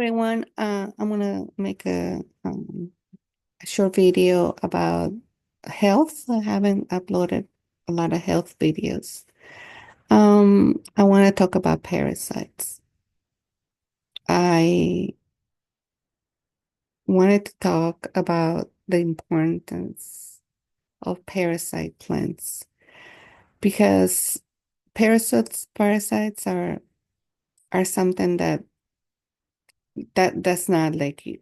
Everyone. I'm gonna make a short video about health. I haven't uploaded a lot of health videos. I want to talk about parasites. I wanted to talk about the importance of parasite plants because parasites are something that does not let you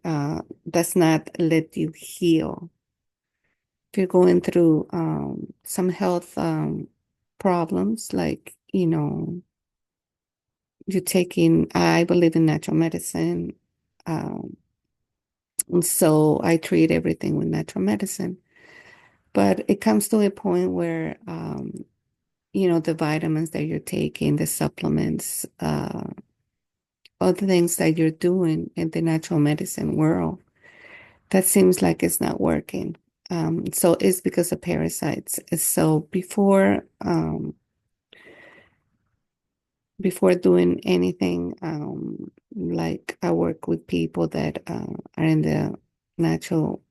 heal. If you're going through some health problems, like, you're taking, I believe in natural medicine. Um, and so I treat everything with natural medicine. But it comes to a point where, the vitamins that you're taking, the supplements, all the things that you're doing in the natural medicine world, that seems like it's not working. So it's because of parasites. So before doing anything, like I work with people that are in the natural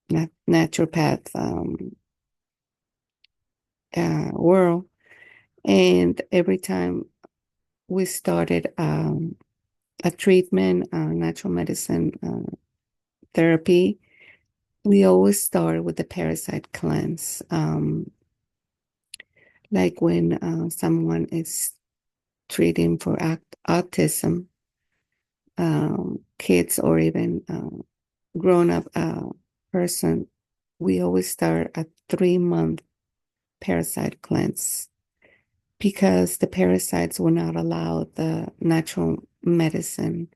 naturopath world, and every time we started a treatment, natural medicine therapy, we always start with the parasite cleanse. Like when someone is treating for autism, kids, or even grown up person, we always start a 3-month parasite cleanse because the parasites will not allow the natural medicine.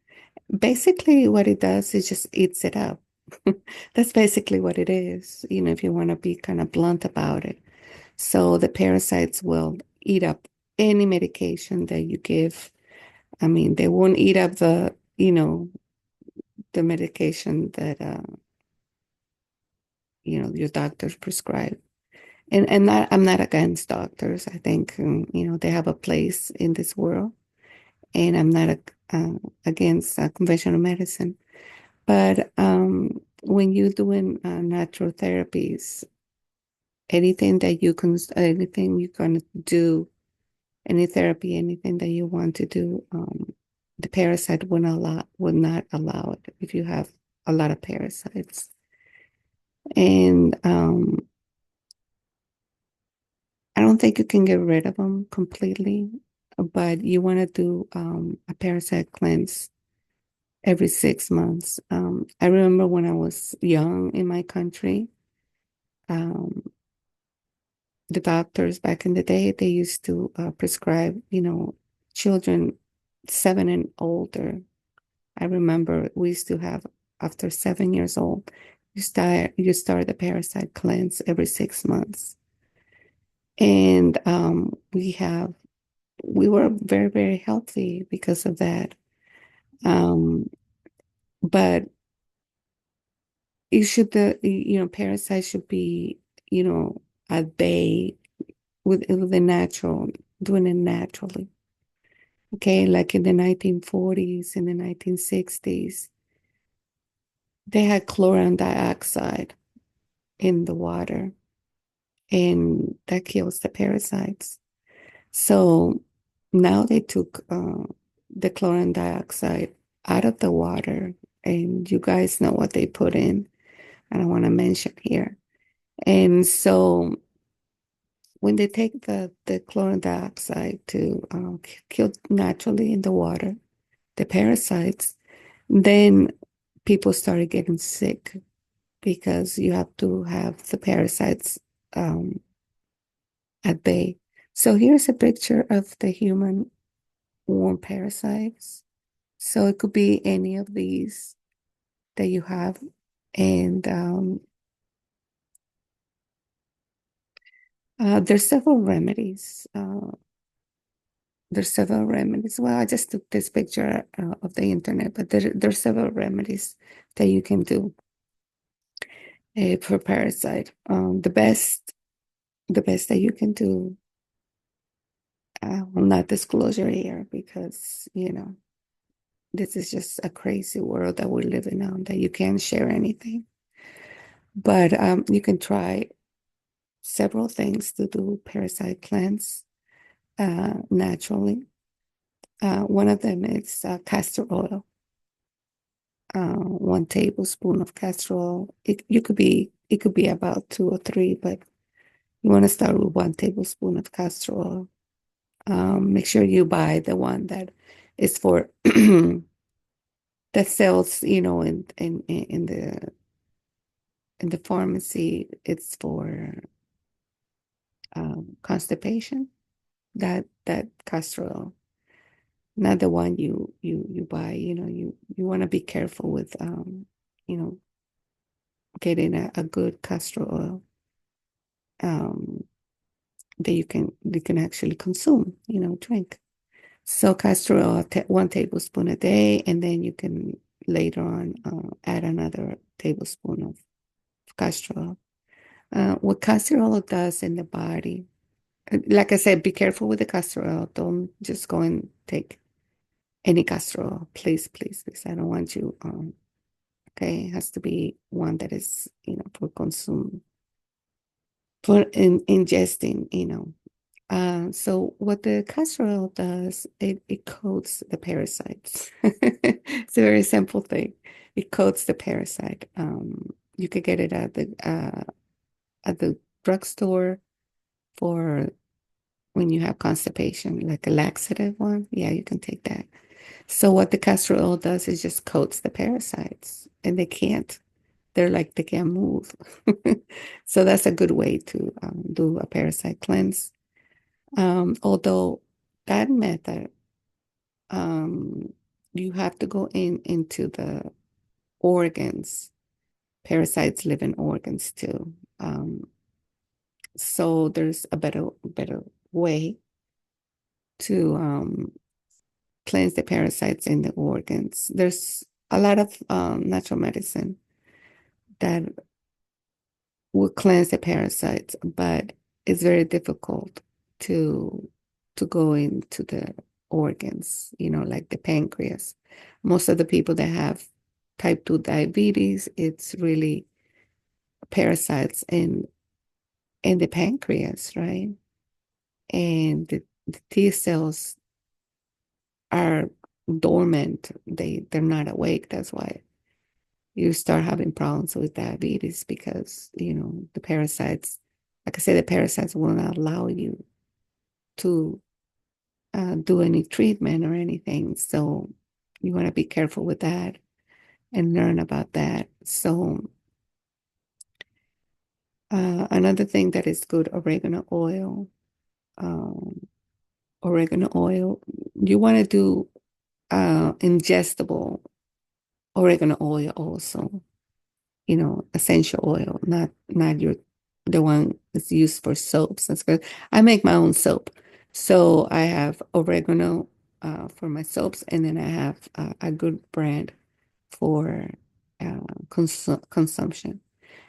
Basically, what it does is just eats it up. That's basically what it is, if you want to be kind of blunt about it. So the parasites will eat up any medication that you give. I mean, they won't eat up the medication that your doctors prescribe. And I'm not against doctors. I think they have a place in this world, and I'm not against conventional medicine. But when you're doing natural therapies, anything you're gonna do, any therapy, anything that you want to do, the parasite would not allow it if you have a lot of parasites. And I don't think you can get rid of them completely, but you want to do a parasite cleanse every 6 months. I remember when I was young in my country, um, the doctors back in the day, they used to prescribe, children 7 and older. I remember we used to have, after 7 years old, you start the parasite cleanse every 6 months. And we were very, very healthy because of that. Um, but parasites should be, at bay with the natural, doing it naturally. Okay, like in the 1940s, in the 1960s, they had chlorine dioxide in the water, and that kills the parasites. So now they took the chlorine dioxide out of the water, and you guys know what they put in. I don't want to mention here. And so when they take the chlorine dioxide to kill naturally in the water, the parasites, then people started getting sick because you have to have the parasites um, at bay. So here's a picture of the human worm parasites. So it could be any of these that you have. And there's several remedies. There's several remedies. Well, I just took this picture of the internet, but there's several remedies that you can do for parasite. The best that you can do, I will not disclose your here because, this is just a crazy world that we're living on, that you can't share anything. But you can try several things to do parasite cleanse naturally. One of them is castor oil. 1 tablespoon of castor oil. It could be about 2 or 3, but you want to start with 1 tablespoon of castor oil. Make sure you buy the one that is for that sells, in the pharmacy. It's for constipation. That castor oil, not the one you buy. You want to be careful with you know getting a good castor oil um that you can actually consume, drink. So castor oil, 1 tablespoon a day, and then you can later on add another tablespoon of castor oil. What castor oil does in the body, like I said, be careful with the castor oil. Don't just go and take any castor oil, please, please, please. I don't want you. Okay, it has to be one that is, for consume, for ingesting. So what the castor oil does, it coats the parasites. It's a very simple thing. It coats the parasite. You could get it at the drugstore for when you have constipation, like a laxative one. Yeah, you can take that. So what the castor oil does is just coats the parasites, and they can't move. So that's a good way to do a parasite cleanse. Although that method, um, you have to go into the organs. Parasites live in organs too. So there's a better way to cleanse the parasites in the organs. There's a lot of natural medicine that will cleanse the parasites, but it's very difficult to go into the organs, like the pancreas. Most of the people that have type 2 diabetes, it's really parasites in the pancreas, right? And the T cells are dormant. They're not awake. That's why you start having problems with diabetes, because the parasites, like I said, the parasites will not allow you to do any treatment or anything. So you want to be careful with that and learn about that. So another thing that is good, oregano oil. Um, Oregano oil. You want to do ingestible oregano oil also. Essential oil, not the one that's used for soaps. That's good. I make my own soap. So I have oregano for my soaps, and then I have a good brand for consumption.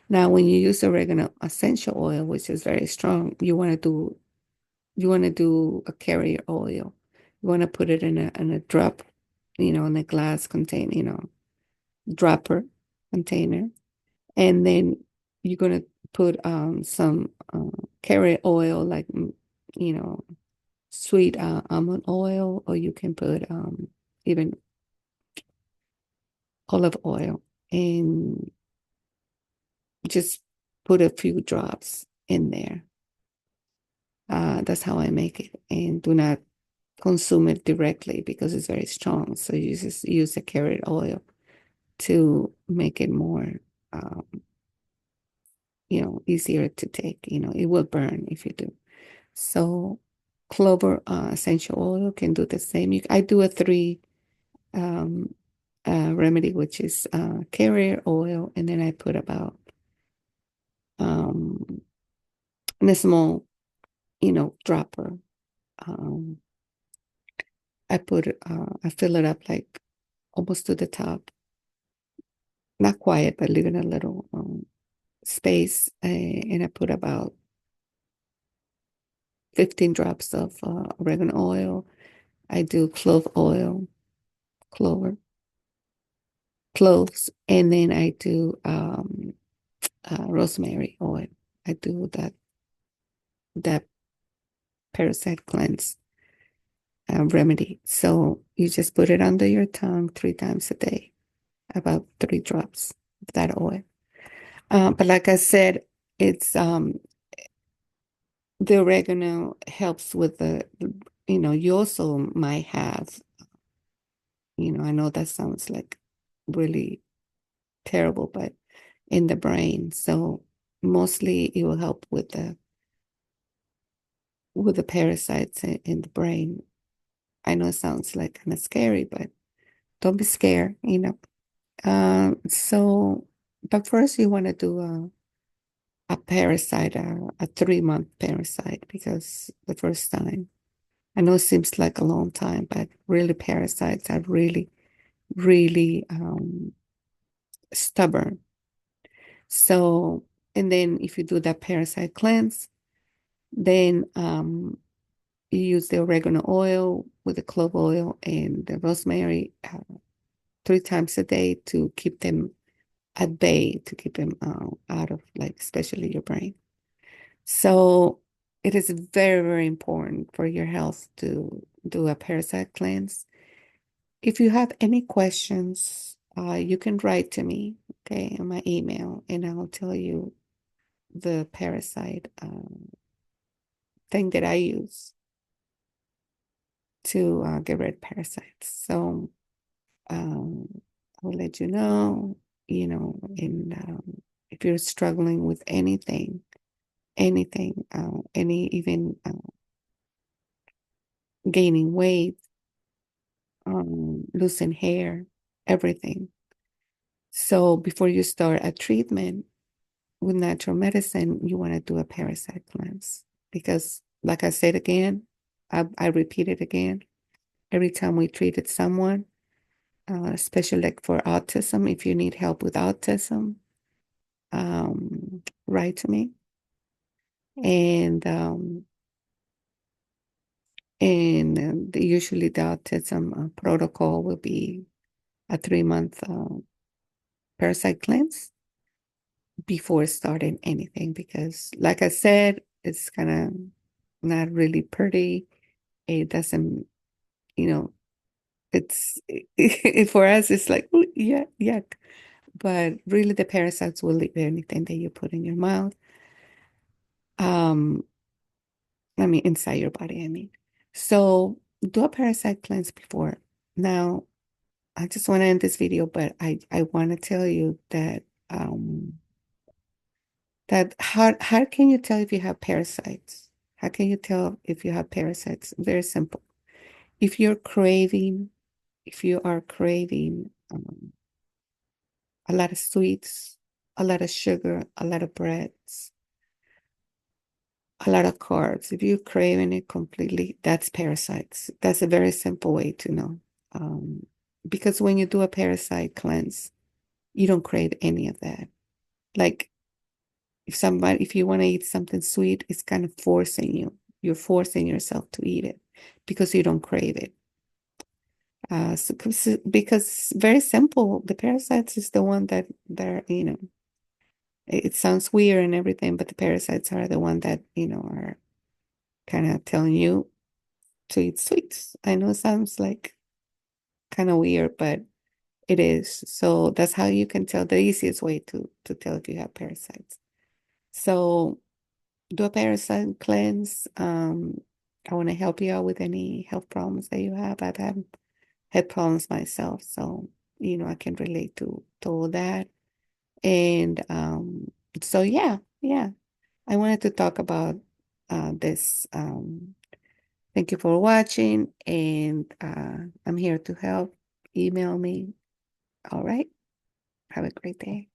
Now, when you use oregano essential oil, which is very strong, you want to do a carrier oil. You want to put it in a drop, in a glass container, dropper container. And then you're going to put some carrier oil, like, you know, sweet almond oil, or you can put even olive oil, and just put a few drops in there. That's how I make it. And do not consume it directly because it's very strong. So you just use the carrot oil to make it more, um, easier to take. It will burn if you do. So clover essential oil can do the same. I do a three um, remedy, which is carrier oil, and then I put about um, in a small, dropper. Um, I fill it up like almost to the top, not quiet, but leaving a little space, and I put about 15 drops of oregano oil. I do clove cloves, and then I do rosemary oil. I do that parasite cleanse remedy. So you just put it under your tongue 3 times a day, about 3 drops of that oil. But like I said, it's the oregano helps with you also might have, I know that sounds like really terrible, but in the brain. So mostly it will help with the parasites in the brain. I know it sounds like kind of scary, but don't be scared. So, but first you want to do a parasite, a 3-month parasite, because the first time, I know it seems like a long time, but really parasites are really, really stubborn. So, and then if you do that parasite cleanse, then you use the oregano oil with the clove oil and the rosemary 3 times a day to keep them at bay, to keep them out of, like, especially your brain. So it is very, very important for your health to do a parasite cleanse. If you have any questions, you can write to me, okay, on my email, and I'll tell you the parasite thing that I use to get rid of parasites. So I will let you know, and if you're struggling with anything, even gaining weight, losing hair, everything. So before you start a treatment with natural medicine, you want to do a parasite cleanse because, like I said again, I repeat it again, every time we treated someone, especially like for autism, if you need help with autism, write to me. And usually the autism protocol will be a 3-month parasite cleanse before starting anything, because like I said, it's kind of not really pretty. It doesn't, you know, it's for us, it's like, "Ooh, yeah, yuck." But really the parasites will leave anything that you put in your mouth. Um, I mean, inside your body, I mean. So do a parasite cleanse before. Now, I just want to end this video, but I want to tell you that how can you tell if you have parasites? How can you tell if you have parasites? Very simple. If you're craving, if you are craving a lot of sweets, a lot of sugar, a lot of breads, a lot of carbs, if you're craving it completely, that's parasites. That's a very simple way to know. Because when you do a parasite cleanse, you don't crave any of that. Like if you want to eat something sweet, it's kind of forcing you. You're forcing yourself to eat it because you don't crave it. Because very simple, the parasites is the one that they're, it sounds weird and everything, but the parasites are the one that, are kind of telling you to eat sweets. I know it sounds like kind of weird, but it is. So that's how you can tell, the easiest way to tell if you have parasites. So do a parasite cleanse. I want to help you out with any health problems that you have. I've had problems myself, so I can relate to all that. And so yeah, I wanted to talk about this. Thank you for watching, and I'm here to help. Email me. All right. Have a great day.